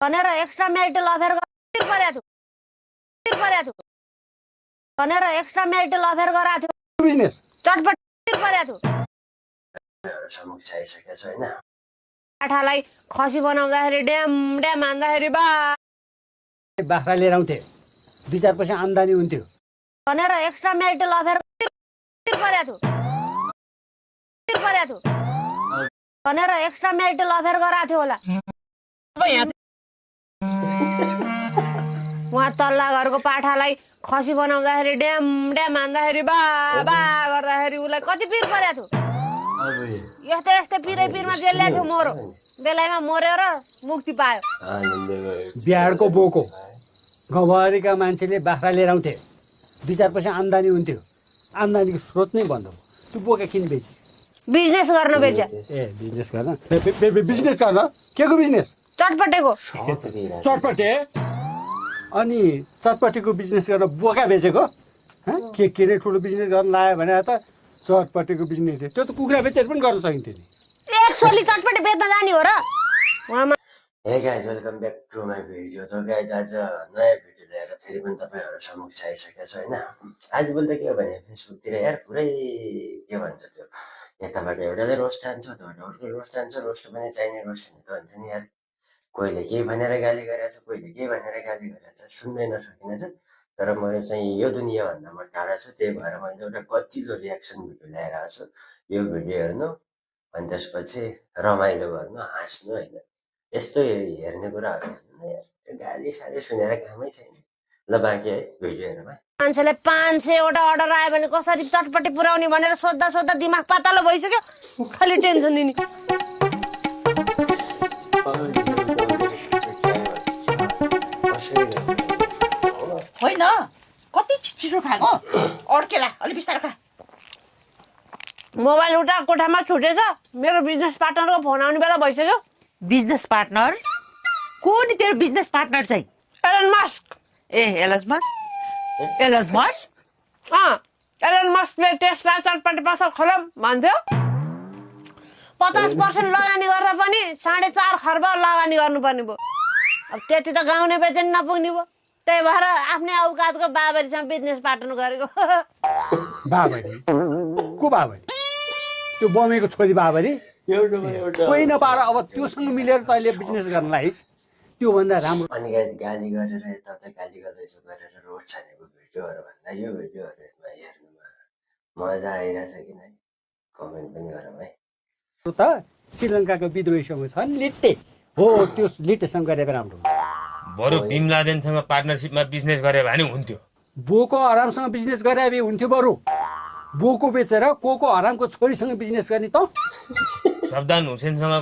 भनेर extra marital affair गरेको थियो भनेर एक्स्ट्रा म्यारिटल अफेयर गराएको थियो बिजनेस चटपट गरेको थियो समक्ष आइसकेको छ होइन पाठालाई खसी बनाउँदाखेरि ड्याम ड्याम हान्दाखेरि बाख्रा लिएर आउँथे 2-4 पैसा आम्दानी हुन्थ्यो भनेर एक्स्ट्रा म्यारिटल अफेयर गरेको थियो भनेर एक्स्ट्रा म्यारिटल अफेयर गराएको थियो होला उहाँ तल्ला घरको पाठालाई खसी बनाउँदाखेरि ड्याम ड्याम हान्दाखेरि बा गर्दाखेरि उसलाई कति पिर परेको थियो यस्तो यस्तो पिरमा जेल ल्याएको थियो मरो बेलायमा मर्यो र मुक्ति पायो बिहारको बोको गाउँभरिका मान्छेले बाख्रा लिएर आउँथे 2-4 पैसा आम्दानी हुन्थ्यो आम्दानीको स्रोत नै बन्द हो त्यो बोका किन बेचिस् बिजनेस गर्न बेच्यो बिजनेस गर्न बिजनेस गर्न के को बिजनेस चटपटेको चटपटे अनि चटपटेको बिजनेस गर्न बोका बेचेको के नै ठुलो बिजनेस गर्न लायो भने त चटपटेको बिजनेस त्यो त कुखुरा बेचेर पनि गर्न सकिन्थ्यो नि एक सोली चटपटे बेच्न जाने हो र उहाँमा hey guys welcome back to my video त गाइज आज नयाँ भिडियो ल्याएर फेरि पनि तपाईँहरू समक्ष आइसकेको छ होइन आजभोलि त के हो भने फेसबुकतिर यार पुरै के भन्छ त्यो यताबाट एउटाले रोस्ट हान्छ उताबाट अर्को रोस्ट हान्छ रोस्ट पनि चाहिने रोस्ट हुने त हुन्छ नि यार कोहीले केही भनेर गाली गरेछ कोहीले केही भनेर गाली गरेछ सुन्दै नसकिनेछ तर मैले चाहिँ यो दुनियाँभन्दा म टाढा छु त्यही भएर मैले एउटा गतिलो रियाक्सन भिडियो ल्याएर आएको छु यो भिडियो हेर्नु अनि त्यसपछि रमाइलो गर्नु हाँस्नु होइन यस्तो हेर्ने कुराहरू हेर्नु गाली साली सुनेर कामै छैन ल बाँकी है भिडियो हेरौँ है मान्छेले 500 वटा अर्डर आयो भने कसरी चटपटे पुर्याउने भनेर सोद्धा सोद्धा दिमाग पातलो भइसक्यो खालि टेन्सन दिने होइन कति छिटो खाएको अड्केला अलि बिस्तारो खा मोबाइल उठा कोठामा छुटेछ मेरो बिजनेस पार्टनरको फोन आउने बेला भइसक्यो बिजनेस पार्टनर को नि तेरो बिजनेस पार्टनर चाहिँ Elon Musk Elon Musk Elon मस्कले टेस्ला चटपटे पसल खोलौँ भन्थ्यो 50% लगानी गर्दा पनि 4.5 खर्ब लगानी गर्नुपर्ने भयो अब त्यति त गाउने बेचेन नपुग्ने भयो त्यही भएर आफ्नै औकातको बाबरीसँग बिजनेस पार्टनर गरेको बाबरी को बाबरी त्यो बमेको छोरी बाबरी कोही नपाएर अब त्योसँग मिलेर तैँले बिजनेस गर्न लाइस् त्योभन्दा राम्रो अनि गाली गरेर यताउता गाली गर्दैछु गरेर रोड छानेको भिडियोहरू भन्दा यो भिडियोहरूमा हेर्नुमा मजा आइरहेछ कि नै कमेन्ट पनि गरौँ है त श्रीलङ्काको विद्रोहीसँग छ नि लिट्टे हो त्यो लिट्टेसँग गरेको राम्रो बरु बिम लादेनसँग पार्टनरसिपमा बिजनेस गरे भने हुन्थ्यो बोको हरामसँग बिजनेस गरे भए हुन्थ्यो बरु बोको बेचेर कोको हरामको छोरीसँग बिजनेस गर्ने त सब्दान हुसेनसँग